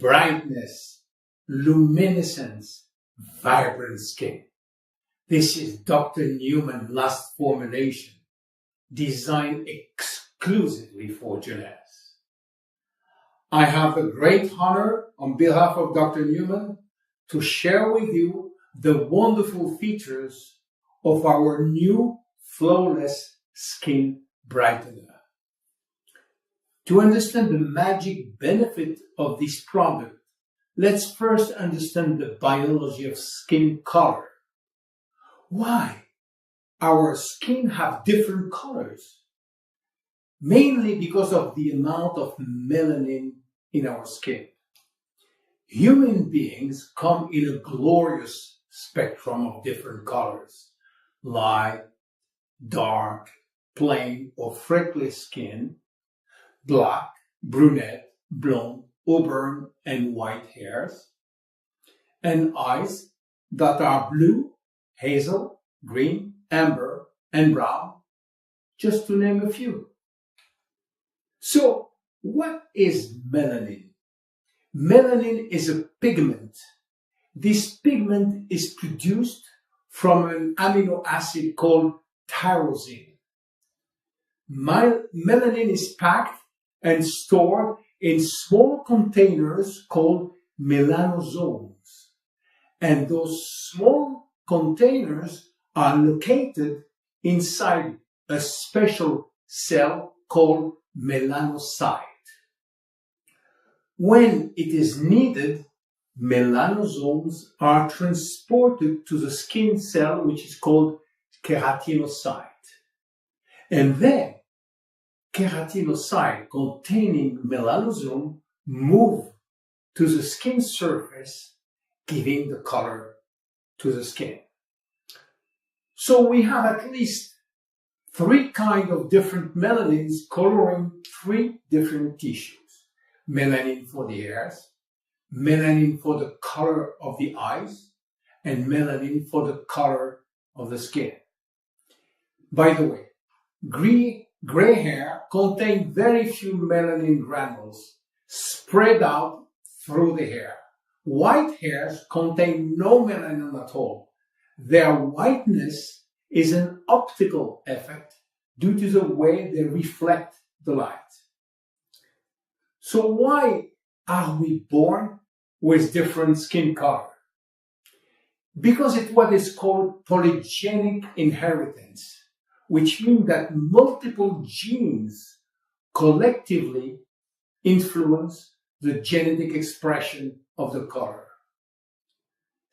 brightness, luminescence, vibrant skin. This is Dr. Newman's last formulation, designed exclusively for Jeunesse. I have the great honor on behalf of Dr. Newman to share with you the wonderful features of our new flawless skin brightener. To understand the magic benefit of this product, let's first understand the biology of skin color. Why our skin have different colors? Mainly because of the amount of melanin in our skin. Human beings come in a glorious spectrum of different colors: light, dark, plain or freckly skin, black, brunette, blonde, auburn, and white hairs, and eyes that are blue, hazel, green, amber, and brown, just to name a few. So, what is melanin? Melanin is a pigment. This pigment is produced from an amino acid called tyrosine. Melanin is packed and stored in small containers called melanosomes. And those small containers are located inside a special cell called melanocyte. When it is needed, melanosomes are transported to the skin cell, which is called keratinocyte. And then keratinocyte containing melanosome move to the skin surface, giving the color to the skin. So we have at least 3 kinds of different melanins coloring 3 different tissues. Melanin for the hairs, melanin for the color of the eyes, and melanin for the color of the skin. By the way, gray hair contains very few melanin granules spread out through the hair. White hairs contain no melanin at all. Their whiteness is an optical effect due to the way they reflect the light. So why are we born with different skin color? Because it's what is called polygenic inheritance, which means that multiple genes collectively influence the genetic expression of the color.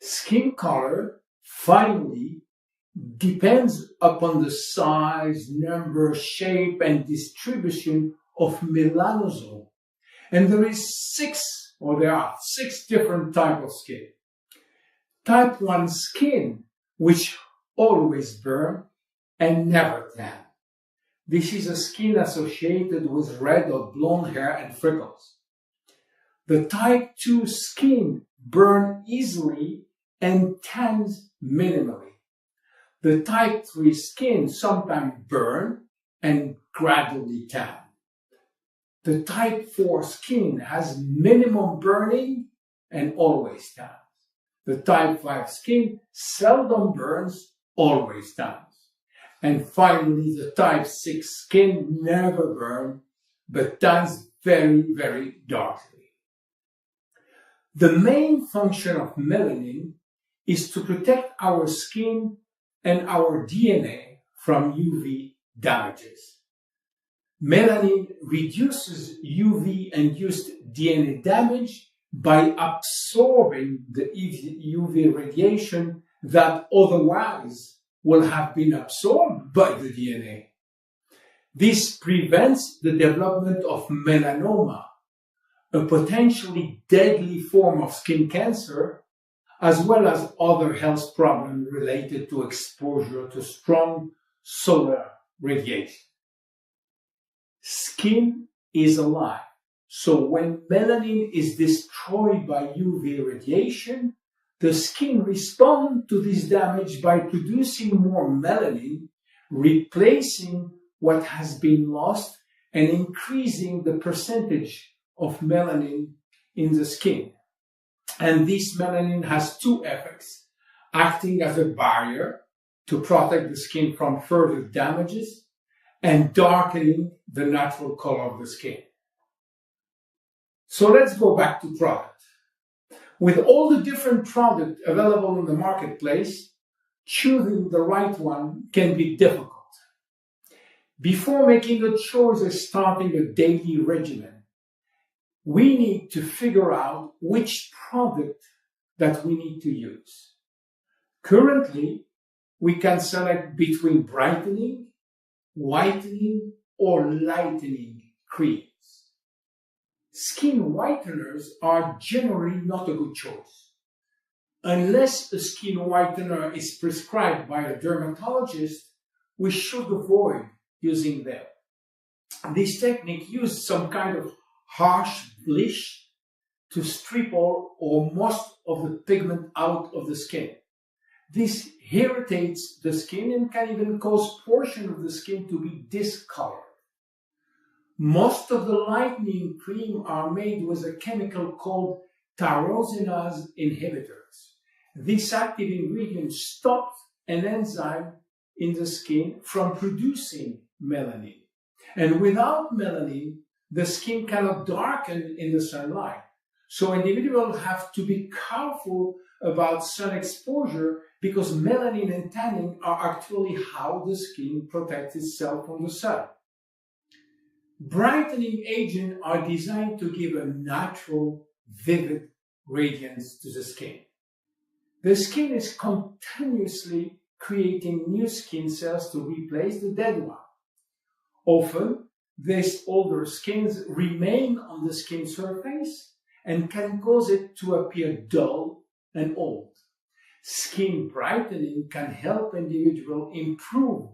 Skin color, finally, depends upon the size, number, shape, and distribution of melanosomes. And there are 6 different types of skin. Type 1 skin, which always burn and never tan. This is a skin associated with red or blonde hair and freckles. The type 2 skin burn easily and tans minimally. The type 3 skin sometimes burn and gradually tan. The type 4 skin has minimum burning and always tans. The type 5 skin seldom burns, always tans. And finally, the type 6 skin never burns, but tans very, very darkly. The main function of melanin is to protect our skin and our DNA from UV damages. Melanin reduces UV-induced DNA damage by absorbing the UV radiation that otherwise will have been absorbed by the DNA. This prevents the development of melanoma, a potentially deadly form of skin cancer, as well as other health problems related to exposure to strong solar radiation. Skin is alive, so when melanin is destroyed by UV radiation, the skin responds to this damage by producing more melanin, replacing what has been lost and increasing the percentage of melanin in the skin. And this melanin has two effects: acting as a barrier to protect the skin from further damages and darkening the natural color of the skin. So let's go back to product. With all the different products available in the marketplace, choosing the right one can be difficult. Before making a choice or starting a daily regimen, we need to figure out which product that we need to use. Currently, we can select between brightening, whitening, or lightening creams. Skin whiteners are generally not a good choice. Unless a skin whitener is prescribed by a dermatologist, we should avoid using them. This technique uses some kind of harsh bleach to strip all or most of the pigment out of the skin. This irritates the skin and can even cause portions of the skin to be discolored. Most of the lightening cream are made with a chemical called tyrosinase inhibitors. This active ingredient stops an enzyme in the skin from producing melanin. And without melanin, the skin cannot darken in the sunlight. So individuals have to be careful about sun exposure because melanin and tannin are actually how the skin protects itself from the sun. Brightening agents are designed to give a natural, vivid radiance to the skin. The skin is continuously creating new skin cells to replace the dead one. Often, these older skins remain on the skin surface and can cause it to appear dull and old. Skin brightening can help individuals improve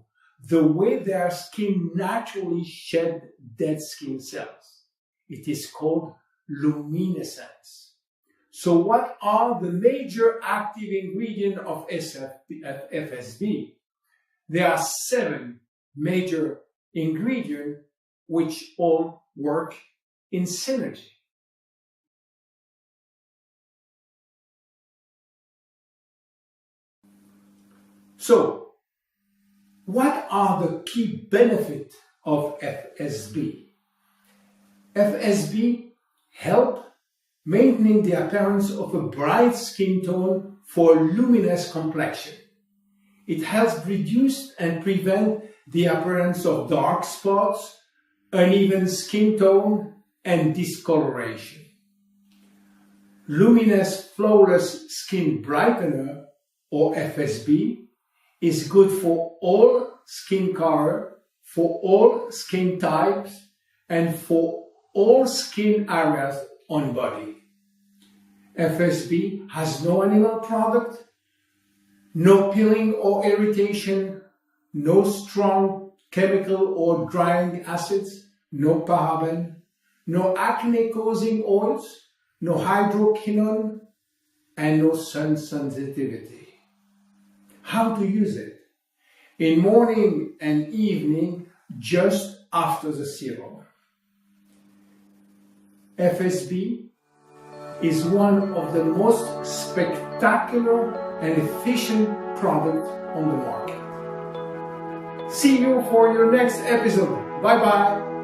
the way their skin naturally shed dead skin cells. It is called luminescence. So what are the major active ingredients of FSB? There are 7 major ingredients which all work in synergy. So, what are the key benefits of FSB? FSB helps maintaining the appearance of a bright skin tone for luminous complexion. It helps reduce and prevent the appearance of dark spots, uneven skin tone, and discoloration. Luminesce Flawless Skin Brightener, or FSB, is good for all skin color, for all skin types, and for all skin areas on body. FSB has no animal product, no peeling or irritation, no strong chemical or drying acids, no paraben, no acne-causing oils, no hydroquinone, and no sun sensitivity. How to use it? In morning and evening, just after the serum. FSB is one of the most spectacular and efficient products on the market. See you for your next episode. Bye-bye.